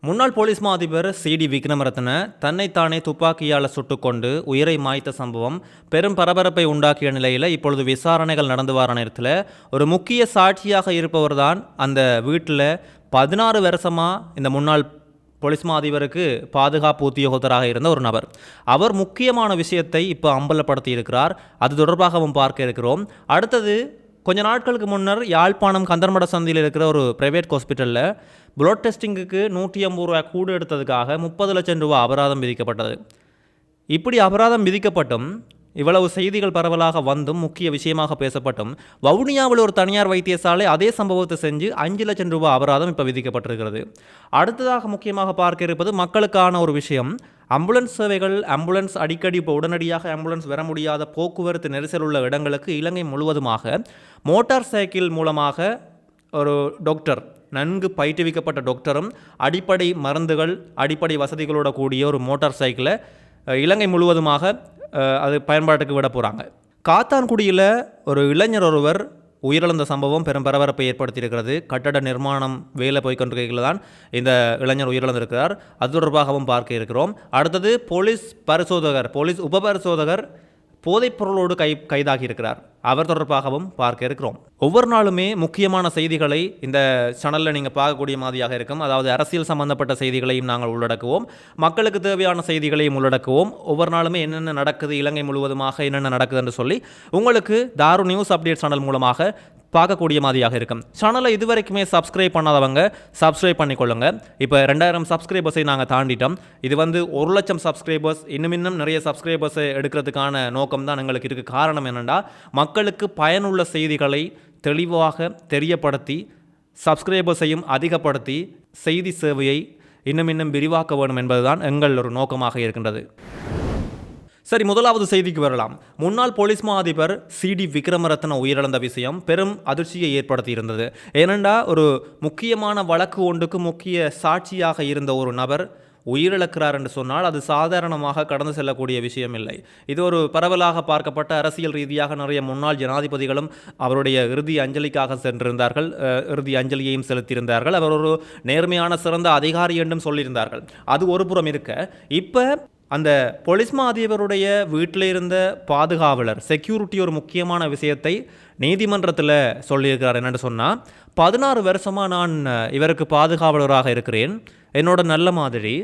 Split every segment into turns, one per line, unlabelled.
முன்னாள் போலீஸ் மா அதிபர் சிடி விக்ரமரத்ன தன்னைத்தானே துப்பாக்கியால் சுட்டுக்கொண்டு உயிரை மாய்த்த சம்பவம் பெரும் பரபரப்பை உண்டாக்கிய நிலையில் இப்பொழுது விசாரணைகள் நடந்து வர நேரத்தில் ஒரு முக்கிய சாட்சியாக இருப்பவர் தான் அந்த வீட்டில் 16 வருஷமாக இந்த முன்னாள் போலீஸ் மா அதிபருக்கு பாதுகாப்பு உத்தியோகத்தராக இருந்த ஒரு நபர். அவர் முக்கியமான விஷயத்தை இப்போ அம்பலப்படுத்தி இருக்கிறார். அது தொடர்பாகவும் பார்க்க இருக்கிறோம். அடுத்தது கொஞ்ச நாட்களுக்கு முன்னர் யாழ்ப்பாணம் கந்தர்மட சந்தியில் இருக்கிற ஒரு பிரைவேட் ஹாஸ்பிட்டலில் பிளட் டெஸ்டிங்குக்கு 150 ரூபா கூடு எடுத்ததுக்காக 30 லட்சம் ரூபா அபராதம் விதிக்கப்பட்டது. இப்படி அபராதம் விதிக்கப்பட்டும் இவ்வளவு செய்திகள் பரவலாக வந்தும் முக்கிய விஷயமாக பேசப்பட்டும் வவுனியாவில் ஒரு தனியார் வைத்தியசாலை அதே சம்பவத்தை செஞ்சு 5 லட்சம் ரூபாய் அபராதம் இப்போ விதிக்கப்பட்டிருக்கிறது. அடுத்ததாக முக்கியமாக பார்க்க இருப்பது மக்களுக்கான ஒரு விஷயம். ஆம்புலன்ஸ் சேவைகள், ஆம்புலன்ஸ் அடிக்கடி இப்போ உடனடியாக ஆம்புலன்ஸ் வர முடியாத போக்குவரத்து நெரிசல் உள்ள இடங்களுக்கு இலங்கை முழுவதுமாக மோட்டார் சைக்கிள் மூலமாக ஒரு டாக்டர், நன்கு பயிற்றுவிக்கப்பட்ட டாக்டரும் அடிப்படை மருந்துகள் அடிப்படை வசதிகளோட கூடிய ஒரு மோட்டார் சைக்கிளை இலங்கை முழுவதுமாக அது பயன்பாட்டுக்கு விட போகிறாங்க. காத்தான்குடியில் ஒரு இளைஞர் ஒருவர் உயிரிழந்த சம்பவம் பெரும் பரபரப்பை ஏற்படுத்தியிருக்கிறது. கட்டட நிர்மாணம் வேலை போய்கொண்டிருக்கையில் தான் இந்த இளைஞர் உயிரிழந்திருக்கிறார். அது தொடர்பாகவும் பார்க்க இருக்கிறோம். அடுத்தது போலீஸ் உப பரிசோதகர் போதைப்பொருளோடு கைதாகி இருக்கிறார். அவர் தொடர்பாகவும் பார்க்க இருக்கிறோம். ஒவ்வொரு நாளுமே முக்கியமான செய்திகளை இந்த சேனலில் நீங்கள் பார்க்கக்கூடிய மாதிரியாக இருக்கும். அதாவது அரசியல் சம்பந்தப்பட்ட செய்திகளையும் நாங்கள் உள்ளடக்குவோம், மக்களுக்கு தேவையான செய்திகளையும் உள்ளடக்குவோம். ஒவ்வொரு நாளுமே என்னென்ன நடக்குது, இலங்கை முழுவதுமாக என்னென்ன நடக்குது என்று சொல்லி உங்களுக்கு தாரு நியூஸ் அப்டேட் சேனல் மூலமாக பார்க்கக்கூடிய மாதிரியாக இருக்கும். சேனலை இதுவரைக்குமே சப்ஸ்கிரைப் பண்ணாதவங்க சப்ஸ்கிரைப் பண்ணிக்கொள்ளுங்க. இப்போ 2000 சப்ஸ்கிரைபர்ஸை நாங்கள் தாண்டிட்டோம். இது 1 லட்சம் சப்ஸ்கிரைபர்ஸ், இன்னும் நிறைய சப்ஸ்கிரைபர்ஸை எடுக்கிறதுக்கான நோக்கம் தான் எங்களுக்கு இருக்குது. காரணம் என்னென்னா, மக்களுக்கு பயனுள்ள செய்திகளை தெளிவாக தெரியப்படுத்தி சப்ஸ்கிரைபர்ஸையும் அதிகப்படுத்தி செய்தி சேவையை இன்னும் விரிவாக்க வேண்டும் என்பதுதான் எங்கள் ஒரு நோக்கமாக இருக்கின்றது. சரி, முதலாவது செய்திக்கு வரலாம். முன்னாள் போலீஸ் மா அதிபர் சிடி விக்ரமரத்ன உயிரிழந்த விஷயம் பெரும் அதிர்ச்சியை ஏற்படுத்தி இருந்தது. ஏனென்றா ஒரு முக்கியமான வழக்கு ஒன்றுக்கு முக்கிய சாட்சியாக இருந்த ஒரு நபர் உயிரிழக்கிறார் என்று சொன்னால் அது சாதாரணமாக கடந்து செல்லக்கூடிய விஷயம் இல்லை. இது ஒரு பரவலாக பார்க்கப்பட்ட அரசியல் ரீதியாக நிறைய முன்னாள் ஜனாதிபதிகளும் அவருடைய இறுதி அஞ்சலிக்காக சென்றிருந்தார்கள், இறுதி அஞ்சலியையும் செலுத்தியிருந்தார்கள். அவர் ஒரு நேர்மையான சிறந்த அதிகாரி என்றும் சொல்லியிருந்தார்கள். அது ஒரு புறம் இருக்க, இப்போ அந்த போலீஸ் மா அதிபருடைய வீட்டில் இருந்த பாதுகாவலர் செக்யூரிட்டி ஒரு முக்கியமான விஷயத்தை நீதிமன்றத்தில் சொல்லியிருக்கிறார். என்னென்னு சொன்னால், 16 வருஷமாக நான் இவருக்கு பாதுகாவலராக இருக்கிறேன், என்னோட நல்ல மாதிரி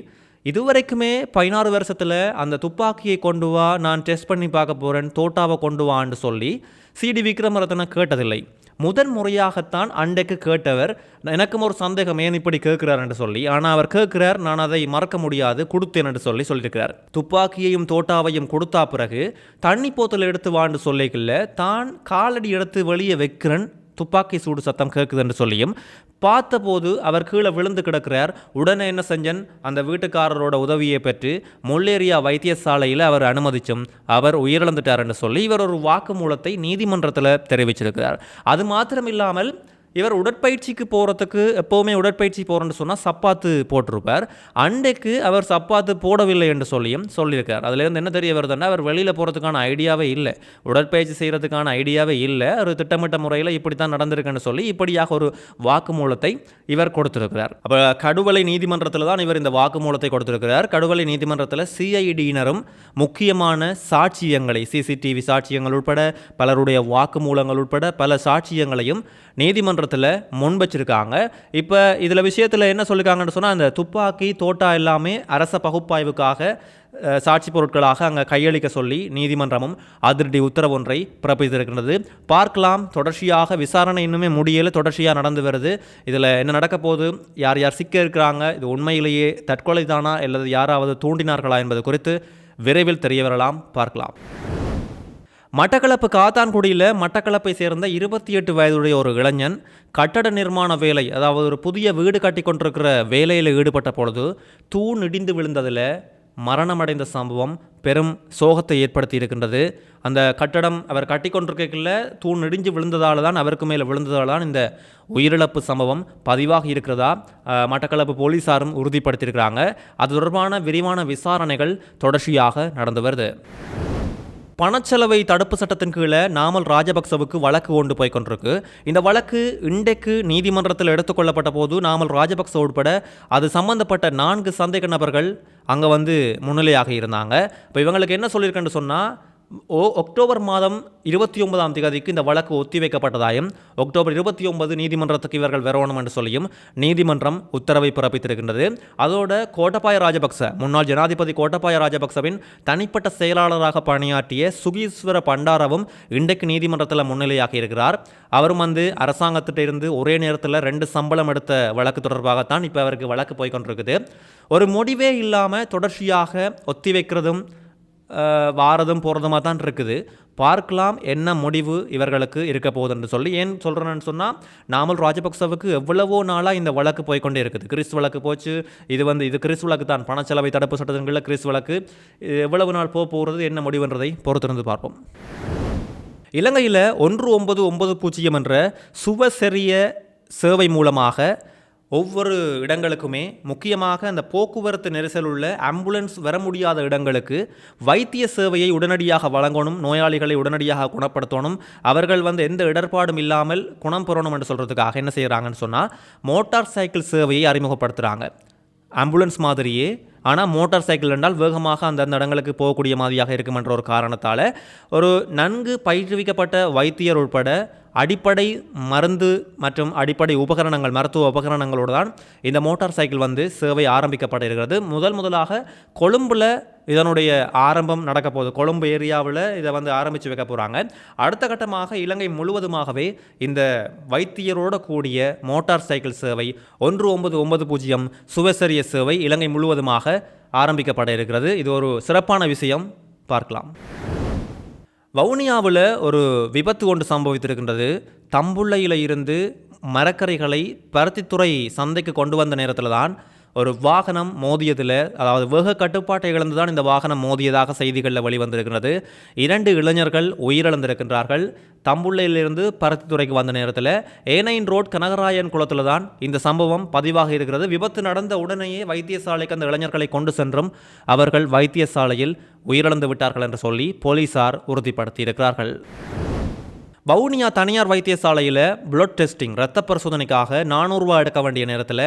இதுவரைக்குமே 16 வருஷத்தில் அந்த துப்பாக்கியை கொண்டு வா, நான் டெஸ்ட் பண்ணி பார்க்க போகிறேன், தோட்டாவை கொண்டு வான்னு சொல்லி சிடி விக்ரமரத்ன கேட்டதில்லை. முதன் முறையாகத்தான் அன்றைக்கு கேட்டவர். எனக்கும் ஒரு சந்தேகம், ஏன் இப்படி கேட்கிறார் என்று சொல்லி. ஆனால் அவர் கேட்கிறார், நான் அதை மறக்க முடியாது, கொடுத்தேன் என்று சொல்லியிருக்கிறார். துப்பாக்கியையும் தோட்டாவையும் கொடுத்தா பிறகு தண்ணி போத்தல் எடுத்து வான்னு சொல்லிக்கல, தான் காலடி எடுத்து வெளியே வைக்கிறேன், துப்பாக்கி சூடு சத்தம் கேட்குது என்று சொல்லியும் பார்த்தபோது அவர் கீழே விழுந்து கிடக்கிறார். உடனே என்ன செஞ்சன், அந்த வீட்டுக்காரரோட உதவியை பெற்று முல்லேரியா வைத்தியசாலையில் அவர் அனுமதிச்சும் அவர் உயிரிழந்துட்டார் என்று சொல்லி இவர் ஒரு வாக்குமூலத்தை நீதிமன்றத்தில் தெரிவிச்சிருக்கிறார். அது மாத்திரமில்லாமல் இவர் உடற்பயிற்சிக்கு போகிறதுக்கு எப்போவுமே உடற்பயிற்சி போகிறேன்னு சொன்னால் சப்பாத்து போட்டிருப்பார். அன்றைக்கு அவர் சப்பாத்து போடவில்லை என்று சொல்லியிருக்கார். அதுலேருந்து என்ன தெரிய வருதுன்னா, அவர் வெளியில் போகிறதுக்கான ஐடியாவே இல்லை, உடற்பயிற்சி செய்கிறதுக்கான ஐடியாவே இல்லை, ஒரு திட்டமிட்ட முறையில் இப்படி தான் நடந்திருக்குன்னு சொல்லி இப்படியாக ஒரு வாக்குமூலத்தை இவர் கொடுத்திருக்கிறார். அப்போ கடுவலை நீதிமன்றத்தில் தான் இவர் இந்த வாக்குமூலத்தை கொடுத்திருக்கிறார். கடுவலை நீதிமன்றத்தில் சிஐடியினரும் முக்கியமான சாட்சியங்களை, சிசிடிவி சாட்சியங்கள் உட்பட பலருடைய வாக்குமூலங்கள் உட்பட பல சாட்சியங்களையும் நீதிமன்றத்தில் முன்வச்சிருக்காங்க. இப்போ இதில் விஷயத்தில் என்ன சொல்லியிருக்காங்கன்னு சொன்னால், அந்த துப்பாக்கி தோட்டா எல்லாமே அரச பகுப்பாய்வுக்காக சாட்சி பொருட்களாக அங்கே கையளிக்க சொல்லி நீதிமன்றமும் அதிரடி உத்தரவு ஒன்றை பிறப்பித்திருக்கின்றது. பார்க்கலாம், தொடர்ச்சியாக விசாரணை இன்னுமே முடியல, தொடர்ச்சியாக நடந்து வருது. இதில் என்ன நடக்க போகுது, யார் யார் சிக்க இருக்கிறாங்க, இது உண்மையிலேயே தற்கொலை தானா அல்லது யாராவது தூண்டினார்களா என்பது குறித்து விரைவில் தெரிய வரலாம், பார்க்கலாம். மட்டக்களப்பு காத்தான்குடியில் மட்டக்களப்பை சேர்ந்த 28 வயதுடைய ஒரு இளைஞன் கட்டட நிர்மாண வேலை, அதாவது ஒரு புதிய வீடு கட்டி கொண்டிருக்கிற வேலையில் ஈடுபட்ட பொழுது தூண் இடிந்து விழுந்ததில் மரணமடைந்த சம்பவம் பெரும் சோகத்தை ஏற்படுத்தி இருக்கின்றது. அந்த கட்டடம் அவர் கட்டி கொண்டிருக்கல தூண் இடிஞ்சு விழுந்ததால் தான், அவருக்கு மேலே விழுந்ததால் தான் இந்த உயிரிழப்பு சம்பவம் பதிவாகி இருக்கிறதா மட்டக்களப்பு போலீஸாரும் உறுதிப்படுத்தியிருக்கிறாங்க. அது தொடர்பான விரிவான விசாரணைகள் தொடர்ச்சியாக நடந்து வருது. பணச்செலவை தடுப்பு சட்டத்தின் கீழே நாமல் ராஜபக்சவுக்கு வழக்கு கொண்டு போய் கொண்டிருக்கு. இந்த வழக்கு இன்றைக்கு நீதிமன்றத்தில் எடுத்துக்கொள்ளப்பட்ட போது நாமல் ராஜபக்ச உட்பட அது சம்பந்தப்பட்ட 4 சந்தேக நபர்கள் அங்கே முன்னிலையாக இருந்தாங்க. இப்போ இவங்களுக்கு என்ன சொல்லியிருக்கேன்னு சொன்னால், அக்டோபர் மாதம் 29ஆம் தேதிக்கு இந்த வழக்கு ஒத்திவைக்கப்பட்டதாயும் அக்டோபர் 29 நீதிமன்றத்துக்கு இவர்கள் வரணும் என்று சொல்லியும் நீதிமன்றம் உத்தரவை பிறப்பித்திருக்கின்றது. அதோட கோட்டபாய ராஜபக்ச, முன்னாள் ஜனாதிபதி கோட்டபாய ராஜபக்சவின் தனிப்பட்ட செயலாளராக பணியாற்றிய சுகீஸ்வர பண்டாரவும் இன்றைக்கு நீதிமன்றத்தில் முன்னிலையாக இருக்கிறார். அவரும் அரசாங்கத்திட்ட இருந்து ஒரே நேரத்தில் 2 சம்பளம் எடுத்த வழக்கு தொடர்பாகத்தான் இப்போ அவருக்கு வழக்கு போய்கொண்டிருக்குது. ஒரு முடிவே இல்லாமல் தொடர்ச்சியாக ஒத்திவைக்கிறதும் வாரதும் போகிறதுமாக தான் இருக்குது. பார்க்கலாம் என்ன முடிவு இவர்களுக்கு இருக்க போகுதுன்னு சொல்லி. ஏன் சொல்கிறேன்னு சொன்னால், நாமல் ராஜபக்சவுக்கு எவ்வளவோ நாளாக இந்த வழக்கு போய்கொண்டே இருக்குது. கிறிஸ் வழக்கு போச்சு, இது கிறிஸ் வழக்கு தான், பணச்செலவை தடுப்பு சட்டத்தின்களில் கிறிஸ் வழக்கு. எவ்வளவு நாள் போகிறது, என்ன முடிவுன்றதை பொறுத்திருந்து பார்ப்போம். இலங்கையில் 1990 என்ற சுவசெரிய சேவை மூலமாக ஒவ்வொரு இடங்களுக்குமே, முக்கியமாக அந்த போக்குவரத்து நெரிசல் உள்ள ஆம்புலன்ஸ் வர முடியாத இடங்களுக்கு வைத்திய சேவையை உடனடியாக வழங்கணும், நோயாளிகளை உடனடியாக குணப்படுத்தணும், அவர்கள் எந்த இடர்பாடும் இல்லாமல் குணம் பெறணும் என்று சொல்கிறதுக்காக என்ன செய்கிறாங்கன்னு சொன்னால், மோட்டார் சைக்கிள் சேவையை அறிமுகப்படுத்துகிறாங்க. ஆம்புலன்ஸ் மாதிரியே, ஆனால் மோட்டார் சைக்கிள் என்றால் வேகமாக அந்த இடங்களுக்கு போகக்கூடிய மாதிரியாக இருக்குமென்ற ஒரு காரணத்தால் ஒரு நன்கு பயிற்றுவிக்கப்பட்ட வைத்தியர் உட்பட அடிப்படை மருந்து மற்றும் அடிப்படை உபகரணங்கள், மருத்துவ உபகரணங்களோடு தான் இந்த மோட்டார் சைக்கிள் சேவை ஆரம்பிக்கப்பட இருக்கிறது. முதலாக கொழும்பில் இதனுடைய ஆரம்பம் நடக்க போகுது. கொழும்பு ஏரியாவில் இதை ஆரம்பித்து வைக்க போகிறாங்க. அடுத்த கட்டமாக இலங்கை முழுவதுமாகவே இந்த வைத்தியரோடு கூடிய மோட்டார் சைக்கிள் சேவை 1990 சுவசரிய சேவை இலங்கை முழுவதுமாக ஆரம்பிக்கப்பட இருக்கிறது. இது ஒரு சிறப்பான விஷயம். பார்க்கலாம். வவுனியாவில் ஒரு விபத்து ஒன்று சம்பவித்திருக்கின்றது. தம்புள்ளையில் இருந்து மரக்கரைகளை பருத்தித்துறை சந்தைக்கு கொண்டு வந்த நேரத்தில் தான் ஒரு வாகனம் மோதியதில், அதாவது வேக கட்டுப்பாட்டை இழந்து தான் இந்த வாகனம் மோதியதாக செய்திகளில் வெளிவந்திருக்கிறது. 2 இளைஞர்கள் உயிரிழந்திருக்கின்றார்கள். தம்புள்ளையிலிருந்து பருத்தித்துறைக்கு வந்த நேரத்தில் ஏனைன் ரோட் கனகராயன் குளத்தில் தான் இந்த சம்பவம் பதிவாக இருக்கிறது. விபத்து நடந்த உடனேயே வைத்தியசாலைக்கு அந்த இளைஞர்களை கொண்டு சென்றும் அவர்கள் வைத்தியசாலையில் உயிரிழந்து விட்டார்கள் என்று சொல்லி போலீசார் உறுதிப்படுத்தியிருக்கிறார்கள். வவுனியா தனியார் வைத்தியசாலையில் பிளட் டெஸ்டிங் இரத்த பரிசோதனைக்காக 400 ரூபாய் எடுக்க வேண்டிய நேரத்தில்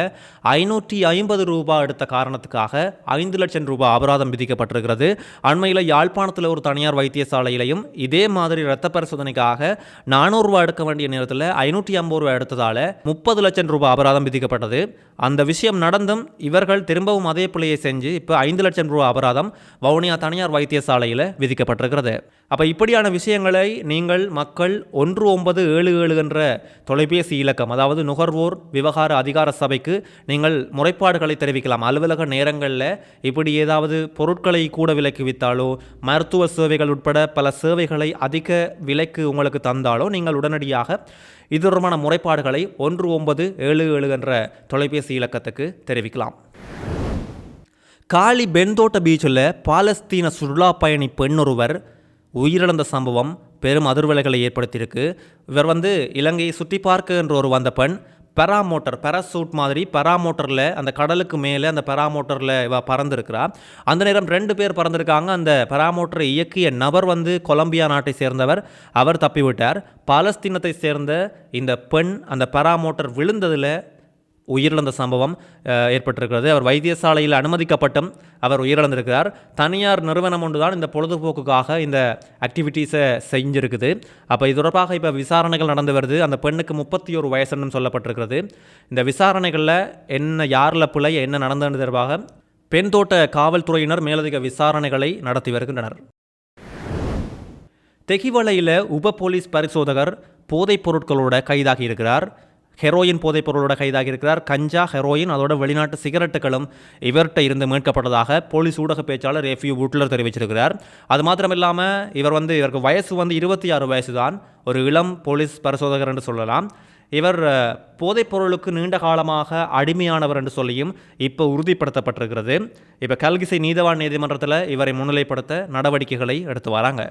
550 ரூபாய் எடுத்த காரணத்துக்காக 5 லட்சம் ரூபாய் அபராதம் விதிக்கப்பட்டிருக்கிறது. அண்மையில் யாழ்ப்பாணத்தில் ஒரு தனியார் வைத்தியசாலையிலையும் இதே மாதிரி இரத்த பரிசோதனைக்காக 400 ரூபாய் எடுக்க வேண்டிய நேரத்தில் 550 ரூபாய் எடுத்ததால் 30 லட்சம் ரூபாய் அபராதம் விதிக்கப்பட்டது. அந்த விஷயம் நடந்தும் இவர்கள் திரும்பவும் அதே பிள்ளையை செஞ்சு இப்போ 5 லட்சம் ரூபாய் அபராதம் வவுனியா தனியார் வைத்தியசாலையில் விதிக்கப்பட்டிருக்கிறது. அப்போ இப்படியான விஷயங்களை நீங்கள் மக்கள் 1977 என்ற தொலைபேசி இலக்கம், அதாவது நுகர்வோர் விவகார அதிகார சபைக்கு நீங்கள் முறைப்பாடுகளை தெரிவிக்கலாம். அலுவலக நேரங்களில் இப்படி ஏதாவது பொருட்களை கூட விலைக்கு விற்றாலோ, மருத்துவ சேவைகள் உட்பட பல சேவைகளை அதிக விலைக்கு உங்களுக்கு தந்தாலோ நீங்கள் உடனடியாக இது தொடர்பான முறைப்பாடுகளை 1977 என்ற தொலைபேசி இலக்கத்துக்கு தெரிவிக்கலாம். காலி பென்தோட்ட பீச்சில் பாலஸ்தீன சுற்றுலா பயணி பெண் ஒருவர் உயிரிழந்த சம்பவம் பெரும் அதிர்வலைகளை ஏற்படுத்தியிருக்கு. இவர் இலங்கையை சுற்றி பார்க்க என்ற ஒரு வந்த பெண் பேராசூட் மாதிரி பேராமோட்டரில் அந்த கடலுக்கு மேலே அந்த பேராமோட்டரில் இவ பறந்துருக்கிறா. அந்த நேரம் 2 பேர் பறந்துருக்காங்க. அந்த பேராமோட்டரை இயக்கிய நபர் கொலம்பியா நாட்டை சேர்ந்தவர், அவர் தப்பிவிட்டார். பாலஸ்தீனத்தை சேர்ந்த இந்த பெண் அந்த பேராமோட்டர் விழுந்ததில் உயிரிழந்த சம்பவம் ஏற்பட்டிருக்கிறது. அவர் வைத்தியசாலையில் அனுமதிக்கப்பட்டும் அவர் உயிரிழந்திருக்கிறார். தனியார் நிறுவனம் ஒன்று தான் இந்த பொழுதுபோக்குக்காக இந்த ஆக்டிவிட்டீஸை செஞ்சுருக்குது. அப்போ இது தொடர்பாக இப்போ விசாரணைகள் நடந்து வருது. அந்த பெண்ணுக்கு 31 வயசுன்னு சொல்லப்பட்டிருக்கிறது. இந்த விசாரணைகளில் என்ன, யாரில் பிழை, என்ன நடந்தது தொடர்பாக பெண் தோட்ட காவல்துறையினர் மேலதிக விசாரணைகளை நடத்தி வருகின்றனர். தெகிவளையில் உப போலீஸ் பரிசோதகர் போதைப் பொருட்களோட கைதாகி இருக்கிறார். ஹெரோயின் போதைப் பொருளோட கைதாகி இருக்கிறார். கஞ்சா, ஹெரோயின், அதோட வெளிநாட்டு சிகரெட்டுகளும் இவர்கிட்ட இருந்து மீட்கப்பட்டதாக போலீஸ் ஊடக பேச்சாளர் எஃப்யூ புட்லர் தெரிவிச்சிருக்கிறார். அது மாத்திரம் இல்லாமல் இவருக்கு வயசு 26 வயசு தான். ஒரு இளம் போலீஸ் பரிசோதகர் என்று சொல்லலாம். இவர் போதைப் பொருளுக்கு நீண்ட காலமாக அடிமையானவர் என்று சொல்லியும் இப்போ உறுதிப்படுத்தப்பட்டிருக்கிறது. இப்போ கல்கிசை நீதவான் நீதிமன்றத்தில் இவரை முன்னிலைப்படுத்த நடவடிக்கைகளை எடுத்து வராங்க.